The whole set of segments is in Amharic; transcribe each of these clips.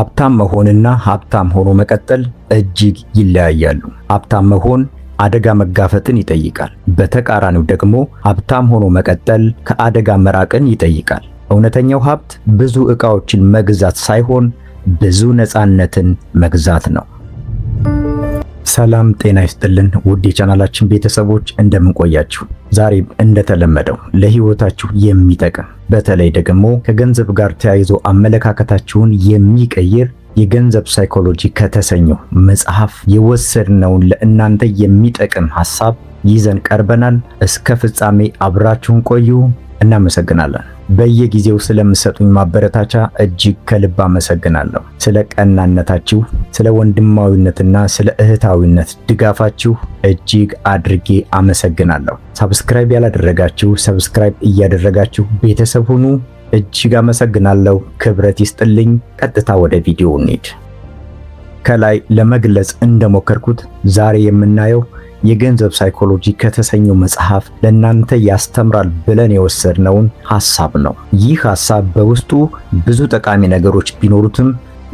ሀብታም መሆንና ሀብታም ሆኖ መቀጠል እጅግ ይለያያሉ። ሀብታም መሆን አደጋ መጋፈጥን ይጠይቃል። በተቃራኒው ደግሞ ሀብታም ሆኖ መቀጠል ከአደጋ መራቅን ይጠይቃል። እውነተኛው ሀብት ብዙ ዕቃዎችን መግዛት ሳይሆን ብዙ ነፃነትን መግዛት ነው። ሰላም ጤና ይስጥልን ውድ የቻናላችን ቤተሰቦች እንደምን ቆያችሁ? ዛሬም እንደተለመደው ለህይወታችሁ የሚጠቅም በተለይ ደግሞ ከገንዘብ ጋር ተያይዞ አመለካከታችሁን የሚቀይር የገንዘብ ሳይኮሎጂ ከተሰኘው መጽሐፍ የወሰድነውን ለእናንተ የሚጠቅም ሐሳብ ይዘን ቀርበናል። እስከ ፍጻሜ አብራችሁን ቆዩ። እናመሰግናለን። በየጊዜው ስለምሰጡኝ ማበረታቻ እጅግ ከልብ አመሰግናለሁ። ስለ ቀናነታችሁ፣ ስለ ወንድማዊነትና ስለ እህታዊነት ድጋፋችሁ እጅግ አድርጌ አመሰግናለሁ። ሰብስክራይብ ያላደረጋችሁ ሰብስክራይብ እያደረጋችሁ ቤተሰብ ሁኑ። እጅግ አመሰግናለሁ። ክብረት ይስጥልኝ። ቀጥታ ወደ ቪዲዮ እንሂድ። ከላይ ለመግለጽ እንደሞከርኩት ዛሬ የምናየው የገንዘብ ሳይኮሎጂ ከተሰኘው መጽሐፍ ለእናንተ ያስተምራል ብለን የወሰድነውን ሐሳብ ነው። ይህ ሐሳብ በውስጡ ብዙ ጠቃሚ ነገሮች ቢኖሩትም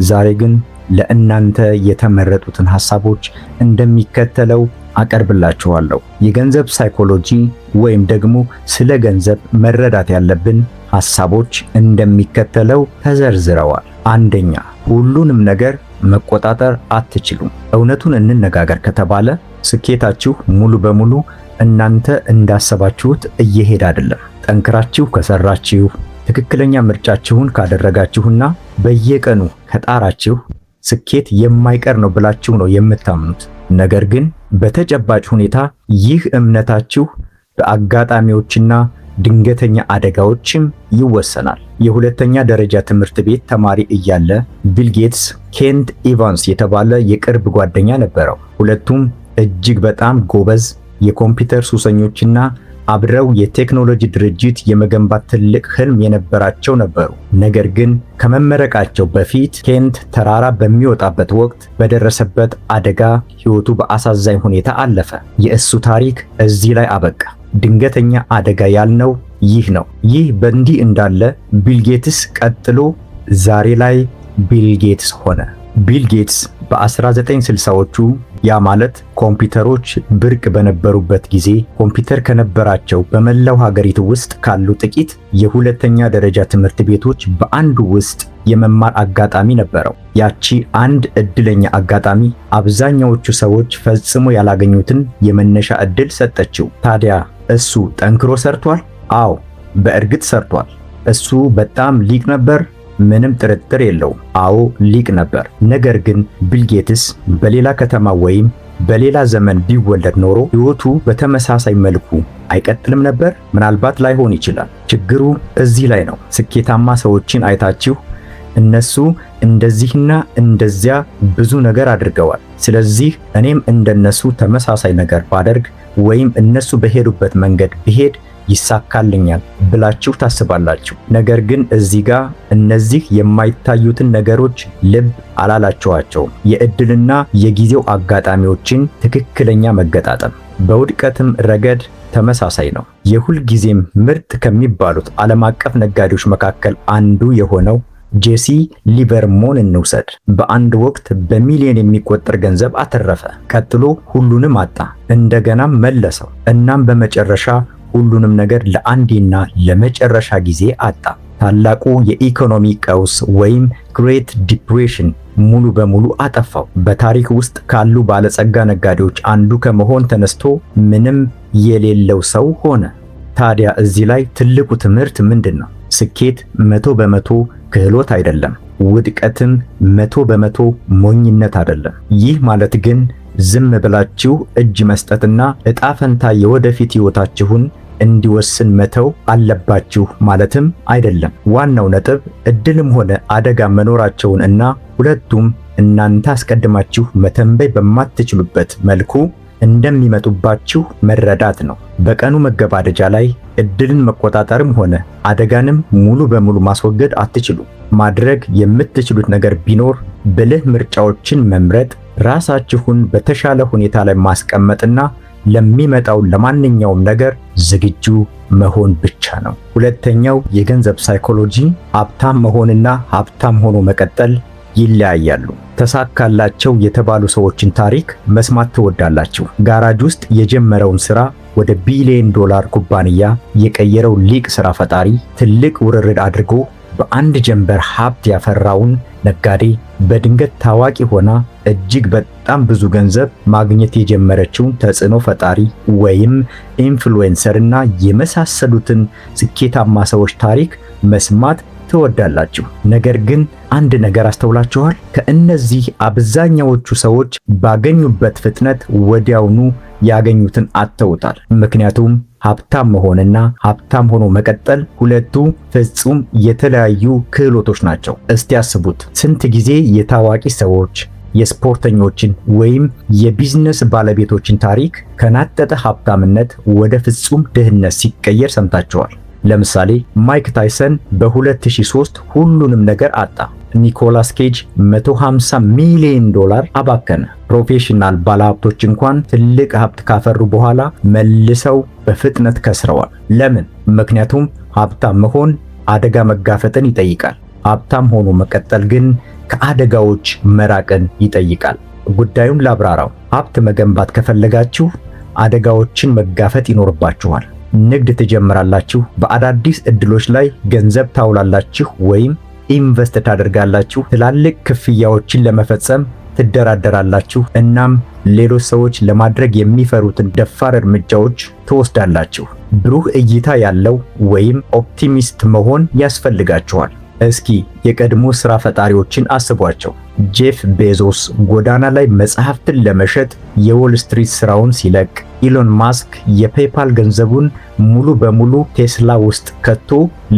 ዛሬ ግን ለእናንተ የተመረጡትን ሐሳቦች እንደሚከተለው አቀርብላችኋለሁ። የገንዘብ ሳይኮሎጂ ወይም ደግሞ ስለ ገንዘብ መረዳት ያለብን ሐሳቦች እንደሚከተለው ተዘርዝረዋል። አንደኛ፣ ሁሉንም ነገር መቆጣጠር አትችሉም። እውነቱን እንነጋገር ከተባለ ስኬታችሁ ሙሉ በሙሉ እናንተ እንዳሰባችሁት እየሄደ አይደለም። ጠንክራችሁ ከሰራችሁ፣ ትክክለኛ ምርጫችሁን ካደረጋችሁና በየቀኑ ከጣራችሁ ስኬት የማይቀር ነው ብላችሁ ነው የምታምኑት። ነገር ግን በተጨባጭ ሁኔታ ይህ እምነታችሁ በአጋጣሚዎችና ድንገተኛ አደጋዎችም ይወሰናል። የሁለተኛ ደረጃ ትምህርት ቤት ተማሪ እያለ ቢል ጌትስ ኬንት ኢቫንስ የተባለ የቅርብ ጓደኛ ነበረው። ሁለቱም እጅግ በጣም ጎበዝ የኮምፒውተር ሱሰኞችና አብረው የቴክኖሎጂ ድርጅት የመገንባት ትልቅ ህልም የነበራቸው ነበሩ። ነገር ግን ከመመረቃቸው በፊት ኬንት ተራራ በሚወጣበት ወቅት በደረሰበት አደጋ ህይወቱ በአሳዛኝ ሁኔታ አለፈ። የእሱ ታሪክ እዚህ ላይ አበቃ። ድንገተኛ አደጋ ያልነው ይህ ነው። ይህ በእንዲህ እንዳለ ቢል ጌትስ ቀጥሎ ዛሬ ላይ ቢል ጌትስ ሆነ። ቢል ጌትስ በ1960ዎቹ ያ ማለት ኮምፒውተሮች ብርቅ በነበሩበት ጊዜ ኮምፒውተር ከነበራቸው በመላው ሀገሪቱ ውስጥ ካሉ ጥቂት የሁለተኛ ደረጃ ትምህርት ቤቶች በአንዱ ውስጥ የመማር አጋጣሚ ነበረው። ያቺ አንድ እድለኛ አጋጣሚ አብዛኛዎቹ ሰዎች ፈጽሞ ያላገኙትን የመነሻ እድል ሰጠችው። ታዲያ እሱ ጠንክሮ ሰርቷል? አዎ፣ በእርግጥ ሰርቷል። እሱ በጣም ሊቅ ነበር? ምንም ጥርጥር የለውም። አዎ ሊቅ ነበር። ነገር ግን ቢል ጌትስ በሌላ ከተማ ወይም በሌላ ዘመን ቢወለድ ኖሮ ሕይወቱ በተመሳሳይ መልኩ አይቀጥልም ነበር? ምናልባት ላይሆን ይችላል። ችግሩ እዚህ ላይ ነው። ስኬታማ ሰዎችን አይታችሁ እነሱ እንደዚህና እንደዚያ ብዙ ነገር አድርገዋል፣ ስለዚህ እኔም እንደነሱ ተመሳሳይ ነገር ባደርግ ወይም እነሱ በሄዱበት መንገድ ብሄድ ይሳካልኛል ብላችሁ ታስባላችሁ። ነገር ግን እዚህ ጋር እነዚህ የማይታዩትን ነገሮች ልብ አላላችኋቸውም። የእድልና የጊዜው አጋጣሚዎችን ትክክለኛ መገጣጠም በውድቀትም ረገድ ተመሳሳይ ነው። የሁልጊዜም ምርጥ ከሚባሉት ዓለም አቀፍ ነጋዴዎች መካከል አንዱ የሆነው ጄሲ ሊቨርሞን እንውሰድ። በአንድ ወቅት በሚሊዮን የሚቆጠር ገንዘብ አተረፈ። ቀጥሎ ሁሉንም አጣ፣ እንደገናም መለሰው። እናም በመጨረሻ ሁሉንም ነገር ለአንዴና ለመጨረሻ ጊዜ አጣ። ታላቁ የኢኮኖሚ ቀውስ ወይም ግሬት ዲፕሬሽን ሙሉ በሙሉ አጠፋው። በታሪክ ውስጥ ካሉ ባለጸጋ ነጋዴዎች አንዱ ከመሆን ተነስቶ ምንም የሌለው ሰው ሆነ። ታዲያ እዚህ ላይ ትልቁ ትምህርት ምንድን ነው? ስኬት 100% ክህሎት አይደለም። ውድቀትም 100% ሞኝነት አይደለም። ይህ ማለት ግን ዝም ብላችሁ እጅ መስጠትና ዕጣ ፈንታ የወደፊት ሕይወታችሁን እንዲወስን መተው አለባችሁ ማለትም አይደለም። ዋናው ነጥብ እድልም ሆነ አደጋ መኖራቸውን እና ሁለቱም እናንተ አስቀድማችሁ መተንበይ በማትችሉበት መልኩ እንደሚመጡባችሁ መረዳት ነው። በቀኑ መገባደጃ ላይ እድልን መቆጣጠርም ሆነ አደጋንም ሙሉ በሙሉ ማስወገድ አትችሉ። ማድረግ የምትችሉት ነገር ቢኖር ብልህ ምርጫዎችን መምረጥ፣ ራሳችሁን በተሻለ ሁኔታ ላይ ማስቀመጥና ለሚመጣው ለማንኛውም ነገር ዝግጁ መሆን ብቻ ነው። ሁለተኛው የገንዘብ ሳይኮሎጂ ሀብታም መሆንና ሀብታም ሆኖ መቀጠል ይለያያሉ። ተሳካላቸው የተባሉ ሰዎችን ታሪክ መስማት ትወዳላችሁ? ጋራጅ ውስጥ የጀመረውን ስራ ወደ ቢሊዮን ዶላር ኩባንያ የቀየረው ሊቅ ስራ ፈጣሪ፣ ትልቅ ውርርድ አድርጎ በአንድ ጀንበር ሀብት ያፈራውን ነጋዴ፣ በድንገት ታዋቂ ሆና እጅግ በጣም ብዙ ገንዘብ ማግኘት የጀመረችውን ተጽዕኖ ፈጣሪ ወይም ኢንፍሉዌንሰር እና የመሳሰሉትን ስኬታማ ሰዎች ታሪክ መስማት ትወዳላችሁ። ነገር ግን አንድ ነገር አስተውላችኋል? ከእነዚህ አብዛኛዎቹ ሰዎች ባገኙበት ፍጥነት ወዲያውኑ ያገኙትን አጥተውታል። ምክንያቱም ሀብታም መሆንና ሀብታም ሆኖ መቀጠል ሁለቱ ፍጹም የተለያዩ ክህሎቶች ናቸው። እስቲ አስቡት፣ ስንት ጊዜ የታዋቂ ሰዎች፣ የስፖርተኞችን ወይም የቢዝነስ ባለቤቶችን ታሪክ ከናጠጠ ሀብታምነት ወደ ፍጹም ድህነት ሲቀየር ሰምታችኋል። ለምሳሌ ማይክ ታይሰን በ2003 ሁሉንም ነገር አጣ። ኒኮላስ ኬጅ 150 ሚሊዮን ዶላር አባከነ። ፕሮፌሽናል ባለሀብቶች እንኳን ትልቅ ሀብት ካፈሩ በኋላ መልሰው በፍጥነት ከስረዋል። ለምን? ምክንያቱም ሀብታም መሆን አደጋ መጋፈጥን ይጠይቃል። ሀብታም ሆኖ መቀጠል ግን ከአደጋዎች መራቅን ይጠይቃል። ጉዳዩን ላብራራው። ሀብት መገንባት ከፈለጋችሁ አደጋዎችን መጋፈጥ ይኖርባችኋል። ንግድ ትጀምራላችሁ፣ በአዳዲስ እድሎች ላይ ገንዘብ ታውላላችሁ ወይም ኢንቨስት ታደርጋላችሁ፣ ትላልቅ ክፍያዎችን ለመፈጸም ትደራደራላችሁ፣ እናም ሌሎች ሰዎች ለማድረግ የሚፈሩትን ደፋር እርምጃዎች ትወስዳላችሁ። ብሩህ እይታ ያለው ወይም ኦፕቲሚስት መሆን ያስፈልጋችኋል። እስኪ የቀድሞ ስራ ፈጣሪዎችን አስቧቸው። ጄፍ ቤዞስ ጎዳና ላይ መጽሐፍትን ለመሸጥ የዎል ስትሪት ስራውን ሲለቅ፣ ኢሎን ማስክ የፔፓል ገንዘቡን ሙሉ በሙሉ ቴስላ ውስጥ ከቶ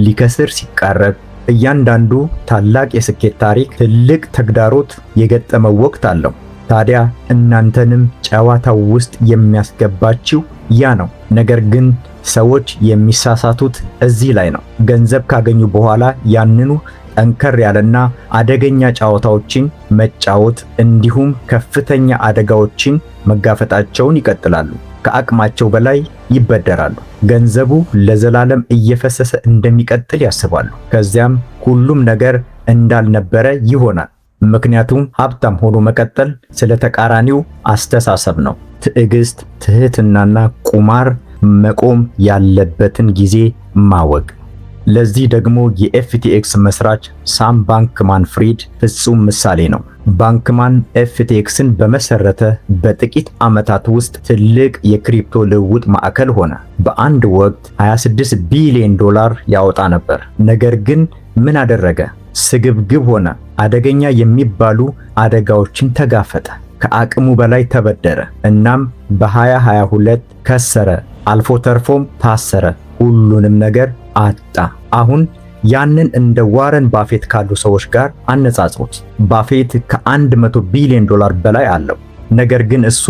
ሊከስር ሲቃረብ፣ እያንዳንዱ ታላቅ የስኬት ታሪክ ትልቅ ተግዳሮት የገጠመው ወቅት አለው። ታዲያ እናንተንም ጨዋታው ውስጥ የሚያስገባችሁ ያ ነው። ነገር ግን ሰዎች የሚሳሳቱት እዚህ ላይ ነው። ገንዘብ ካገኙ በኋላ ያንኑ ጠንከር ያለና አደገኛ ጨዋታዎችን መጫወት እንዲሁም ከፍተኛ አደጋዎችን መጋፈጣቸውን ይቀጥላሉ። ከአቅማቸው በላይ ይበደራሉ። ገንዘቡ ለዘላለም እየፈሰሰ እንደሚቀጥል ያስባሉ። ከዚያም ሁሉም ነገር እንዳልነበረ ይሆናል። ምክንያቱም ሀብታም ሆኖ መቀጠል ስለ ተቃራኒው አስተሳሰብ ነው። ትዕግስት፣ ትህትናና ቁማር መቆም ያለበትን ጊዜ ማወቅ። ለዚህ ደግሞ የኤፍቲኤክስ መስራች ሳም ባንክማን ፍሪድ ፍጹም ምሳሌ ነው። ባንክማን ኤፍቲኤክስን በመሰረተ በጥቂት ዓመታት ውስጥ ትልቅ የክሪፕቶ ልውውጥ ማዕከል ሆነ። በአንድ ወቅት 26 ቢሊዮን ዶላር ያወጣ ነበር። ነገር ግን ምን አደረገ? ስግብግብ ሆነ። አደገኛ የሚባሉ አደጋዎችን ተጋፈጠ። ከአቅሙ በላይ ተበደረ። እናም በ2022 ከሰረ። አልፎ ተርፎም ታሰረ። ሁሉንም ነገር አጣ። አሁን ያንን እንደ ዋረን ባፌት ካሉ ሰዎች ጋር አነጻጽሩት። ባፌት ከ100 ቢሊዮን ዶላር በላይ አለው። ነገር ግን እሱ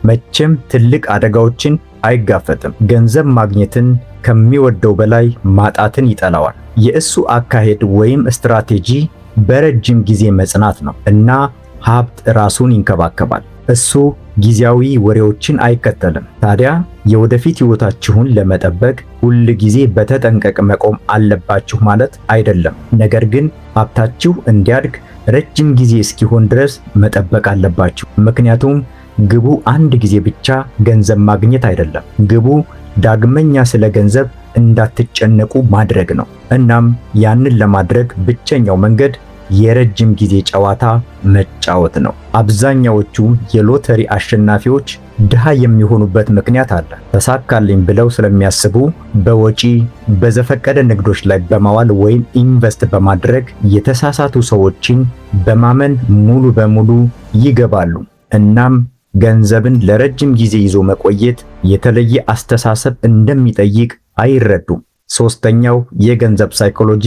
መቼም ትልቅ አደጋዎችን አይጋፈጥም። ገንዘብ ማግኘትን ከሚወደው በላይ ማጣትን ይጠላዋል። የእሱ አካሄድ ወይም ስትራቴጂ በረጅም ጊዜ መጽናት ነው እና ሀብት ራሱን ይንከባከባል። እሱ ጊዜያዊ ወሬዎችን አይከተልም። ታዲያ የወደፊት ህይወታችሁን ለመጠበቅ ሁል ጊዜ በተጠንቀቅ መቆም አለባችሁ ማለት አይደለም። ነገር ግን ሀብታችሁ እንዲያድግ ረጅም ጊዜ እስኪሆን ድረስ መጠበቅ አለባችሁ። ምክንያቱም ግቡ አንድ ጊዜ ብቻ ገንዘብ ማግኘት አይደለም። ግቡ ዳግመኛ ስለ ገንዘብ እንዳትጨነቁ ማድረግ ነው። እናም ያንን ለማድረግ ብቸኛው መንገድ የረጅም ጊዜ ጨዋታ መጫወት ነው። አብዛኛዎቹ የሎተሪ አሸናፊዎች ድሃ የሚሆኑበት ምክንያት አለ። ተሳካልኝ ብለው ስለሚያስቡ በወጪ በዘፈቀደ ንግዶች ላይ በማዋል ወይም ኢንቨስት በማድረግ የተሳሳቱ ሰዎችን በማመን ሙሉ በሙሉ ይገባሉ። እናም ገንዘብን ለረጅም ጊዜ ይዞ መቆየት የተለየ አስተሳሰብ እንደሚጠይቅ አይረዱም። ሶስተኛው የገንዘብ ሳይኮሎጂ፣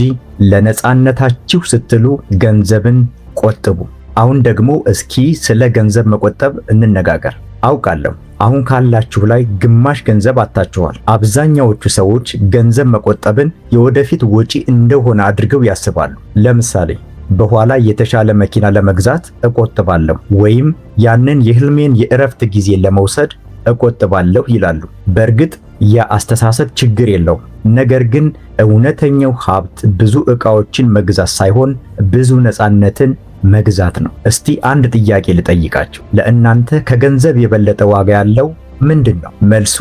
ለነጻነታችሁ ስትሉ ገንዘብን ቆጥቡ። አሁን ደግሞ እስኪ ስለ ገንዘብ መቆጠብ እንነጋገር። አውቃለሁ አሁን ካላችሁ ላይ ግማሽ ገንዘብ አጣችኋል። አብዛኛዎቹ ሰዎች ገንዘብ መቆጠብን የወደፊት ወጪ እንደሆነ አድርገው ያስባሉ። ለምሳሌ በኋላ የተሻለ መኪና ለመግዛት እቆጥባለሁ ወይም ያንን የህልሜን የእረፍት ጊዜ ለመውሰድ እቆጥባለሁ ይላሉ። በእርግጥ ያ አስተሳሰብ ችግር የለውም። ነገር ግን እውነተኛው ሀብት ብዙ ዕቃዎችን መግዛት ሳይሆን ብዙ ነፃነትን መግዛት ነው። እስቲ አንድ ጥያቄ ልጠይቃችሁ። ለእናንተ ከገንዘብ የበለጠ ዋጋ ያለው ምንድን ነው? መልሱ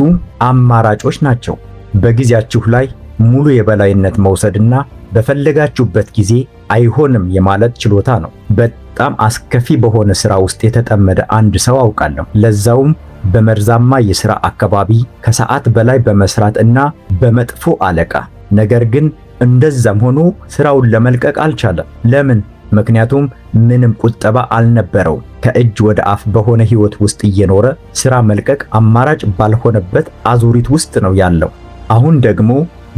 አማራጮች ናቸው። በጊዜያችሁ ላይ ሙሉ የበላይነት መውሰድና በፈለጋችሁበት ጊዜ አይሆንም የማለት ችሎታ ነው። በጣም አስከፊ በሆነ ስራ ውስጥ የተጠመደ አንድ ሰው አውቃለሁ። ለዛውም በመርዛማ የሥራ አካባቢ ከሰዓት በላይ በመስራት እና በመጥፎ አለቃ። ነገር ግን እንደዛም ሆኖ ስራውን ለመልቀቅ አልቻለም። ለምን? ምክንያቱም ምንም ቁጠባ አልነበረውም። ከእጅ ወደ አፍ በሆነ ህይወት ውስጥ እየኖረ ስራ መልቀቅ አማራጭ ባልሆነበት አዙሪት ውስጥ ነው ያለው። አሁን ደግሞ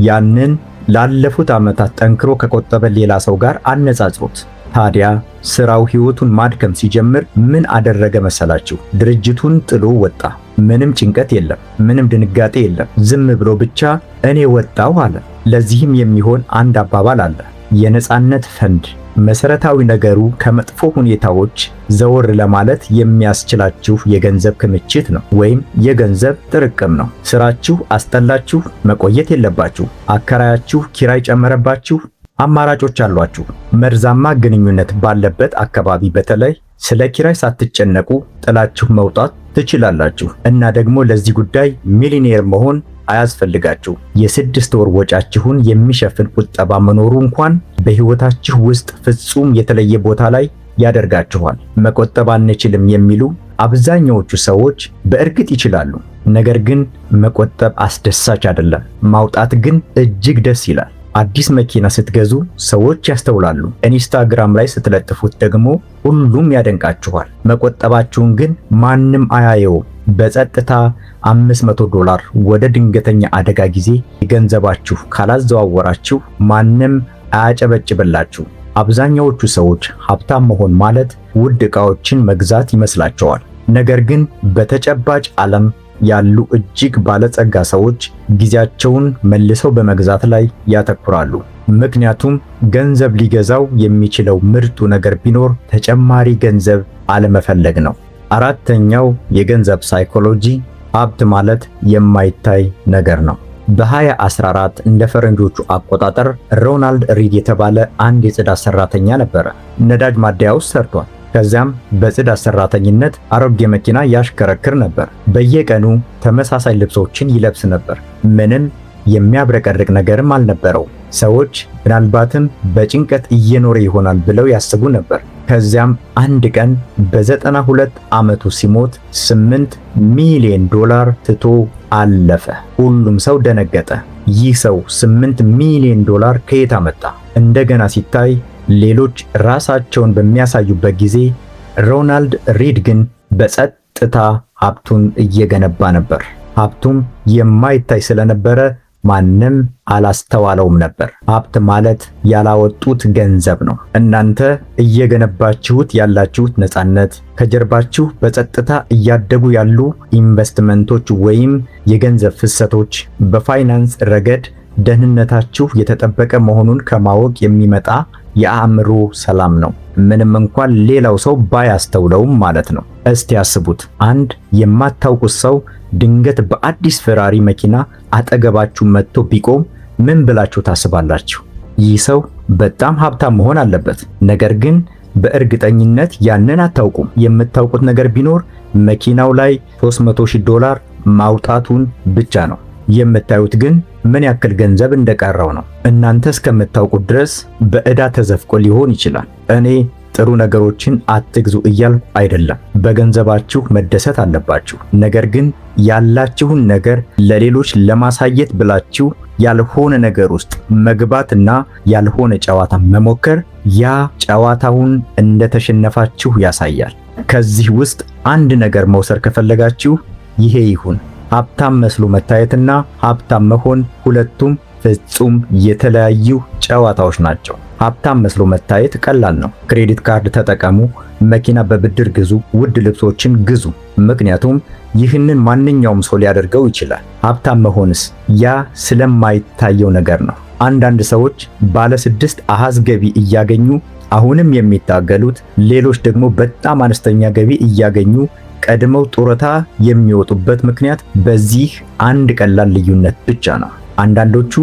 ያንን ላለፉት ዓመታት ጠንክሮ ከቆጠበ ሌላ ሰው ጋር አነጻጽሩት። ታዲያ ስራው ህይወቱን ማድከም ሲጀምር ምን አደረገ መሰላችሁ? ድርጅቱን ጥሎ ወጣ። ምንም ጭንቀት የለም፣ ምንም ድንጋጤ የለም። ዝም ብሎ ብቻ እኔ ወጣው አለ። ለዚህም የሚሆን አንድ አባባል አለ፣ የነጻነት ፈንድ። መሰረታዊ ነገሩ ከመጥፎ ሁኔታዎች ዘወር ለማለት የሚያስችላችሁ የገንዘብ ክምችት ነው፣ ወይም የገንዘብ ጥርቅም ነው። ስራችሁ አስጠላችሁ፣ መቆየት የለባችሁ። አከራያችሁ ኪራይ ጨመረባችሁ፣ አማራጮች አሏችሁ። መርዛማ ግንኙነት ባለበት አካባቢ በተለይ ስለ ኪራይ ሳትጨነቁ ጥላችሁ መውጣት ትችላላችሁ። እና ደግሞ ለዚህ ጉዳይ ሚሊዮኔር መሆን አያስፈልጋችሁ። የ6 ወር ወጫችሁን የሚሸፍን ቁጠባ መኖሩ እንኳን በህይወታችሁ ውስጥ ፍጹም የተለየ ቦታ ላይ ያደርጋችኋል። መቆጠብ አንችልም የሚሉ አብዛኛዎቹ ሰዎች በእርግጥ ይችላሉ። ነገር ግን መቆጠብ አስደሳች አይደለም። ማውጣት ግን እጅግ ደስ ይላል። አዲስ መኪና ስትገዙ ሰዎች ያስተውላሉ። ኢንስታግራም ላይ ስትለጥፉት ደግሞ ሁሉም ያደንቃችኋል። መቆጠባችሁን ግን ማንም አያየውም። በጸጥታ $500 ወደ ድንገተኛ አደጋ ጊዜ ገንዘባችሁ ካላዘዋወራችሁ ማንም አያጨበጭብላችሁ። አብዛኛዎቹ ሰዎች ሀብታም መሆን ማለት ውድ ዕቃዎችን መግዛት ይመስላቸዋል። ነገር ግን በተጨባጭ ዓለም ያሉ እጅግ ባለጸጋ ሰዎች ጊዜያቸውን መልሰው በመግዛት ላይ ያተኩራሉ። ምክንያቱም ገንዘብ ሊገዛው የሚችለው ምርጡ ነገር ቢኖር ተጨማሪ ገንዘብ አለመፈለግ ነው። አራተኛው የገንዘብ ሳይኮሎጂ፣ ሀብት ማለት የማይታይ ነገር ነው። በ2014 እንደ ፈረንጆቹ አቆጣጠር ሮናልድ ሪድ የተባለ አንድ የጽዳት ሰራተኛ ነበረ። ነዳጅ ማደያ ውስጥ ሰርቷል። ከዚያም በጽዳት ሰራተኝነት አሮጌ መኪና ያሽከረክር ነበር። በየቀኑ ተመሳሳይ ልብሶችን ይለብስ ነበር። ምንም የሚያብረቀርቅ ነገርም አልነበረው። ሰዎች ምናልባትም በጭንቀት እየኖረ ይሆናል ብለው ያስቡ ነበር። ከዚያም አንድ ቀን በ92 ዓመቱ ሲሞት $8 ሚሊዮን ትቶ አለፈ። ሁሉም ሰው ደነገጠ። ይህ ሰው $8 ሚሊዮን ከየት አመጣ? እንደገና ሲታይ ሌሎች ራሳቸውን በሚያሳዩበት ጊዜ ሮናልድ ሪድ ግን በጸጥታ ሀብቱን እየገነባ ነበር። ሀብቱም የማይታይ ስለነበረ ማንም አላስተዋለውም ነበር። ሀብት ማለት ያላወጡት ገንዘብ ነው። እናንተ እየገነባችሁት ያላችሁት ነፃነት፣ ከጀርባችሁ በጸጥታ እያደጉ ያሉ ኢንቨስትመንቶች ወይም የገንዘብ ፍሰቶች፣ በፋይናንስ ረገድ ደህንነታችሁ የተጠበቀ መሆኑን ከማወቅ የሚመጣ የአእምሮ ሰላም ነው። ምንም እንኳን ሌላው ሰው ባያስተውለውም ማለት ነው። እስቲ ያስቡት፣ አንድ የማታውቁት ሰው ድንገት በአዲስ ፈራሪ መኪና አጠገባችሁ መጥቶ ቢቆም ምን ብላችሁ ታስባላችሁ? ይህ ሰው በጣም ሀብታም መሆን አለበት። ነገር ግን በእርግጠኝነት ያንን አታውቁም። የምታውቁት ነገር ቢኖር መኪናው ላይ $300,000 ማውጣቱን ብቻ ነው። የምታዩት ግን ምን ያክል ገንዘብ እንደቀረው ነው። እናንተ እስከምታውቁት ድረስ በዕዳ ተዘፍቆ ሊሆን ይችላል። እኔ ጥሩ ነገሮችን አትግዙ እያልኩ አይደለም። በገንዘባችሁ መደሰት አለባችሁ። ነገር ግን ያላችሁን ነገር ለሌሎች ለማሳየት ብላችሁ ያልሆነ ነገር ውስጥ መግባትና ያልሆነ ጨዋታ መሞከር ያ ጨዋታውን እንደተሸነፋችሁ ያሳያል። ከዚህ ውስጥ አንድ ነገር መውሰድ ከፈለጋችሁ ይሄ ይሁን። ሀብታም መስሎ መታየትና ሀብታም መሆን ሁለቱም ፍጹም የተለያዩ ጨዋታዎች ናቸው። ሀብታም መስሎ መታየት ቀላል ነው። ክሬዲት ካርድ ተጠቀሙ፣ መኪና በብድር ግዙ፣ ውድ ልብሶችን ግዙ። ምክንያቱም ይህንን ማንኛውም ሰው ሊያደርገው ይችላል። ሀብታም መሆንስ ያ ስለማይታየው ነገር ነው። አንዳንድ ሰዎች ባለ 6 አሃዝ ገቢ እያገኙ አሁንም የሚታገሉት፣ ሌሎች ደግሞ በጣም አነስተኛ ገቢ እያገኙ ቀድመው ጡረታ የሚወጡበት ምክንያት በዚህ አንድ ቀላል ልዩነት ብቻ ነው። አንዳንዶቹ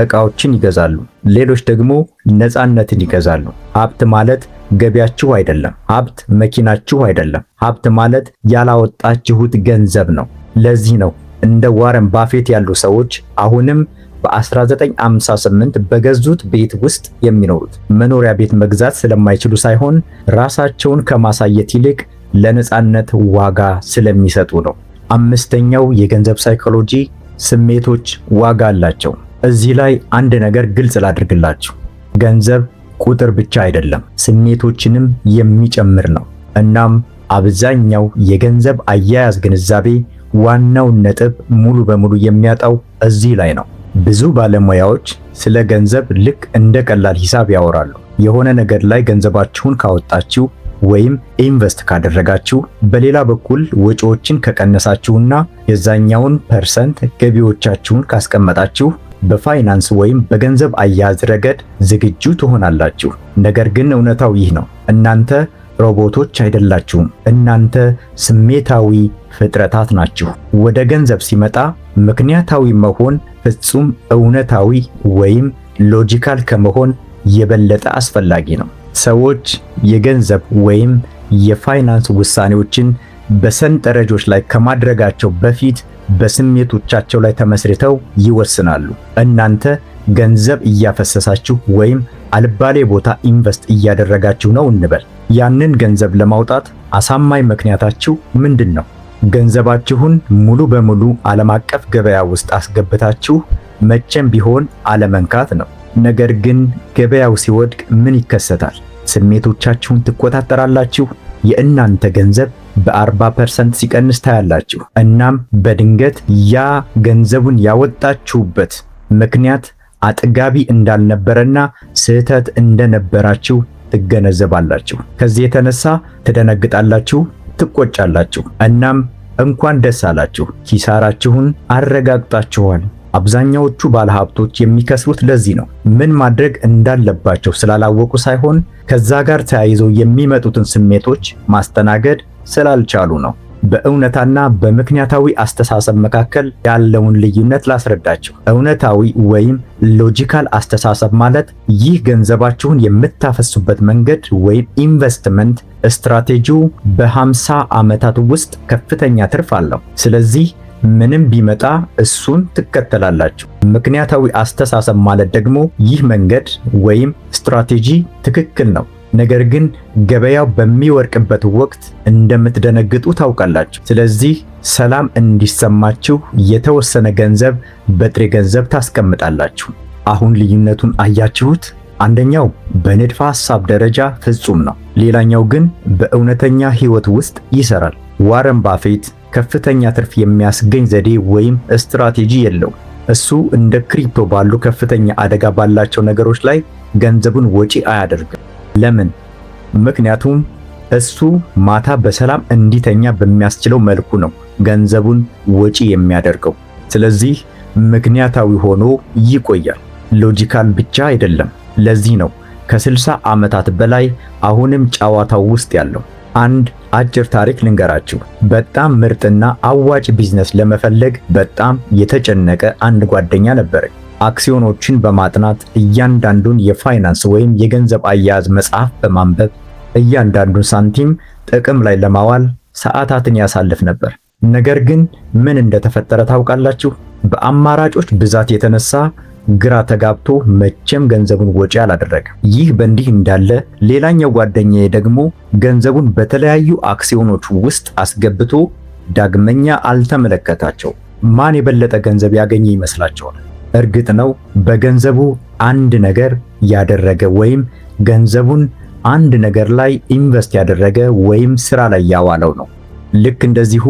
ዕቃዎችን ይገዛሉ፣ ሌሎች ደግሞ ነፃነትን ይገዛሉ። ሀብት ማለት ገቢያችሁ አይደለም። ሀብት መኪናችሁ አይደለም። ሀብት ማለት ያላወጣችሁት ገንዘብ ነው። ለዚህ ነው እንደ ዋረን ባፌት ያሉ ሰዎች አሁንም በ1958 በገዙት ቤት ውስጥ የሚኖሩት። መኖሪያ ቤት መግዛት ስለማይችሉ ሳይሆን ራሳቸውን ከማሳየት ይልቅ ለነጻነት ዋጋ ስለሚሰጡ ነው። አምስተኛው የገንዘብ ሳይኮሎጂ ስሜቶች ዋጋ አላቸው። እዚህ ላይ አንድ ነገር ግልጽ ላድርግላችሁ። ገንዘብ ቁጥር ብቻ አይደለም፣ ስሜቶችንም የሚጨምር ነው። እናም አብዛኛው የገንዘብ አያያዝ ግንዛቤ ዋናውን ነጥብ ሙሉ በሙሉ የሚያጣው እዚህ ላይ ነው። ብዙ ባለሙያዎች ስለ ገንዘብ ልክ እንደ ቀላል ሂሳብ ያወራሉ። የሆነ ነገር ላይ ገንዘባችሁን ካወጣችሁ ወይም ኢንቨስት ካደረጋችሁ፣ በሌላ በኩል ወጪዎችን ከቀነሳችሁና የዛኛውን ፐርሰንት ገቢዎቻችሁን ካስቀመጣችሁ በፋይናንስ ወይም በገንዘብ አያያዝ ረገድ ዝግጁ ትሆናላችሁ። ነገር ግን እውነታው ይህ ነው። እናንተ ሮቦቶች አይደላችሁም። እናንተ ስሜታዊ ፍጥረታት ናችሁ። ወደ ገንዘብ ሲመጣ ምክንያታዊ መሆን ፍጹም እውነታዊ ወይም ሎጂካል ከመሆን የበለጠ አስፈላጊ ነው። ሰዎች የገንዘብ ወይም የፋይናንስ ውሳኔዎችን በሰንጠረዦች ላይ ከማድረጋቸው በፊት በስሜቶቻቸው ላይ ተመስርተው ይወስናሉ። እናንተ ገንዘብ እያፈሰሳችሁ ወይም አልባሌ ቦታ ኢንቨስት እያደረጋችሁ ነው እንበል። ያንን ገንዘብ ለማውጣት አሳማኝ ምክንያታችሁ ምንድን ነው? ገንዘባችሁን ሙሉ በሙሉ ዓለም አቀፍ ገበያ ውስጥ አስገብታችሁ መቼም ቢሆን አለመንካት ነው። ነገር ግን ገበያው ሲወድቅ ምን ይከሰታል? ስሜቶቻችሁን ትቆጣጠራላችሁ። የእናንተ ገንዘብ በ40% ሲቀንስ ታያላችሁ። እናም በድንገት ያ ገንዘቡን ያወጣችሁበት ምክንያት አጥጋቢ እንዳልነበረና ስህተት እንደነበራችሁ ትገነዘባላችሁ። ከዚህ የተነሳ ትደነግጣላችሁ፣ ትቆጫላችሁ። እናም እንኳን ደስ አላችሁ፣ ኪሳራችሁን አረጋግጣችኋል። አብዛኛዎቹ ባለሀብቶች የሚከስሩት ለዚህ ነው። ምን ማድረግ እንዳለባቸው ስላላወቁ ሳይሆን ከዛ ጋር ተያይዘው የሚመጡትን ስሜቶች ማስተናገድ ስላልቻሉ ነው። በእውነታና በምክንያታዊ አስተሳሰብ መካከል ያለውን ልዩነት ላስረዳችሁ። እውነታዊ ወይም ሎጂካል አስተሳሰብ ማለት ይህ ገንዘባችሁን የምታፈሱበት መንገድ ወይም ኢንቨስትመንት ስትራቴጂው በ50 ዓመታት ውስጥ ከፍተኛ ትርፍ አለው። ስለዚህ ምንም ቢመጣ እሱን ትከተላላችሁ። ምክንያታዊ አስተሳሰብ ማለት ደግሞ ይህ መንገድ ወይም ስትራቴጂ ትክክል ነው፣ ነገር ግን ገበያው በሚወርቅበት ወቅት እንደምትደነግጡ ታውቃላችሁ። ስለዚህ ሰላም እንዲሰማችሁ የተወሰነ ገንዘብ በጥሬ ገንዘብ ታስቀምጣላችሁ። አሁን ልዩነቱን አያችሁት? አንደኛው በንድፈ ሐሳብ ደረጃ ፍጹም ነው፣ ሌላኛው ግን በእውነተኛ ሕይወት ውስጥ ይሰራል። ዋረን ባፌት ከፍተኛ ትርፍ የሚያስገኝ ዘዴ ወይም ስትራቴጂ የለውም። እሱ እንደ ክሪፕቶ ባሉ ከፍተኛ አደጋ ባላቸው ነገሮች ላይ ገንዘቡን ወጪ አያደርግም። ለምን? ምክንያቱም እሱ ማታ በሰላም እንዲተኛ በሚያስችለው መልኩ ነው ገንዘቡን ወጪ የሚያደርገው። ስለዚህ ምክንያታዊ ሆኖ ይቆያል። ሎጂካል ብቻ አይደለም። ለዚህ ነው ከ60 ዓመታት በላይ አሁንም ጨዋታው ውስጥ ያለው። አንድ አጭር ታሪክ ልንገራችሁ። በጣም ምርጥና አዋጭ ቢዝነስ ለመፈለግ በጣም የተጨነቀ አንድ ጓደኛ ነበረኝ። አክሲዮኖችን በማጥናት እያንዳንዱን የፋይናንስ ወይም የገንዘብ አያያዝ መጽሐፍ በማንበብ እያንዳንዱን ሳንቲም ጥቅም ላይ ለማዋል ሰዓታትን ያሳልፍ ነበር። ነገር ግን ምን እንደተፈጠረ ታውቃላችሁ? በአማራጮች ብዛት የተነሳ ግራ ተጋብቶ መቼም ገንዘቡን ወጪ አላደረገም። ይህ በእንዲህ እንዳለ ሌላኛው ጓደኛዬ ደግሞ ገንዘቡን በተለያዩ አክሲዮኖች ውስጥ አስገብቶ ዳግመኛ አልተመለከታቸው። ማን የበለጠ ገንዘብ ያገኘ ይመስላችኋል? እርግጥ ነው በገንዘቡ አንድ ነገር ያደረገ ወይም ገንዘቡን አንድ ነገር ላይ ኢንቨስት ያደረገ ወይም ስራ ላይ ያዋለው ነው። ልክ እንደዚሁ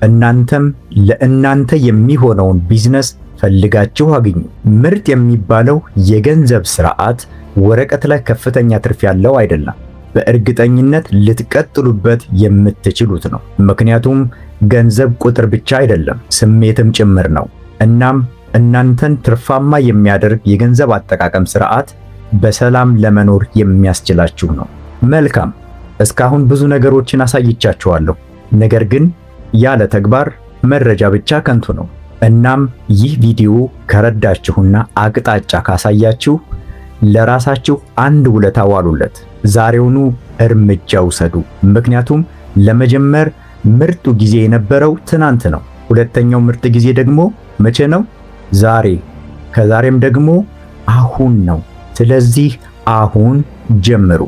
እናንተም ለእናንተ የሚሆነውን ቢዝነስ ፈልጋችሁ አግኙ። ምርጥ የሚባለው የገንዘብ ስርዓት ወረቀት ላይ ከፍተኛ ትርፍ ያለው አይደለም፣ በእርግጠኝነት ልትቀጥሉበት የምትችሉት ነው። ምክንያቱም ገንዘብ ቁጥር ብቻ አይደለም፣ ስሜትም ጭምር ነው። እናም እናንተን ትርፋማ የሚያደርግ የገንዘብ አጠቃቀም ስርዓት በሰላም ለመኖር የሚያስችላችሁ ነው። መልካም፣ እስካሁን ብዙ ነገሮችን አሳይቻችኋለሁ። ነገር ግን ያለ ተግባር መረጃ ብቻ ከንቱ ነው። እናም ይህ ቪዲዮ ከረዳችሁና አቅጣጫ ካሳያችሁ ለራሳችሁ አንድ ውለታ ዋሉለት። ዛሬውኑ እርምጃ ውሰዱ። ምክንያቱም ለመጀመር ምርጡ ጊዜ የነበረው ትናንት ነው። ሁለተኛው ምርጥ ጊዜ ደግሞ መቼ ነው? ዛሬ። ከዛሬም ደግሞ አሁን ነው። ስለዚህ አሁን ጀምሩ።